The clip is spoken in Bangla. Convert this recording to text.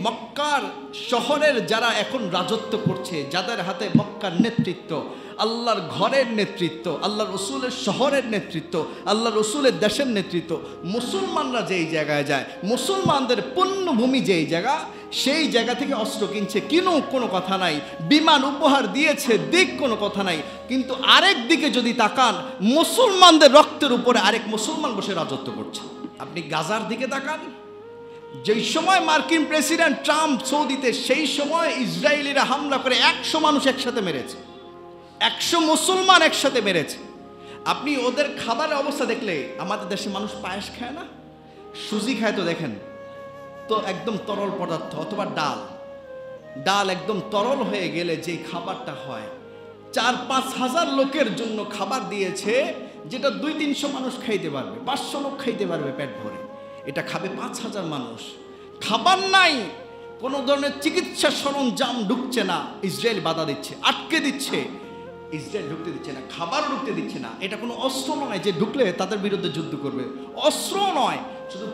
মক্কার শহরের যারা এখন রাজত্ব করছে, যাদের হাতে মক্কার নেতৃত্ব, আল্লাহর ঘরের নেতৃত্ব, আল্লাহ রসুলের শহরের নেতৃত্ব, আল্লাহ রসুলের দেশের নেতৃত্ব, মুসলমানরা যেই জায়গায় যায়, মুসলমানদের পুণ্যভূমি যেই জায়গা, সেই জায়গা থেকে অস্ত্র কিনছে, কোনো কথা নাই, বিমান উপহার দিয়েছে, দিক কোনো কথা নাই। কিন্তু আরেক দিকে যদি তাকান, মুসলমানদের রক্তের উপরে আরেক মুসলমান বসে রাজত্ব করছে। আপনি গাজার দিকে তাকান, যেই সময় মার্কিন প্রেসিডেন্ট ট্রাম্প সৌদিতে, সেই সময় ইসরায়েলিরা হামলা করে 100 মানুষ একসাথে মেরেছে, 100 মুসলমান একসাথে মেরেছে। আপনি ওদের খাবারের অবস্থা দেখলে, আমাদের দেশে মানুষ পায়েস খায় না, সুজি খায়, তো দেখেন তো একদম তরল পদার্থ, অথবা ডাল একদম তরল হয়ে গেলে যে খাবারটা হয়, 4-5 হাজার লোকের জন্য খাবার দিয়েছে, যেটা 200-300 মানুষ খাইতে পারবে, 500 লোক খাইতে পারবে পেট ভরে। এটা খাবে 5000 মানুষ। খাবার নাই, কোনো ধরনের চিকিৎসা সরঞ্জাম ঢুকছে না, ইসরায়েল বাধা দিচ্ছে, আটকে দিচ্ছে, ইসরায়েল ঢুকতে দিচ্ছে না, খাবারও ঢুকতে দিচ্ছে না। এটা কোনো অস্ত্র নয় যে ঢুকলে তাদের বিরুদ্ধে যুদ্ধ করবে, অস্ত্র নয়, শুধু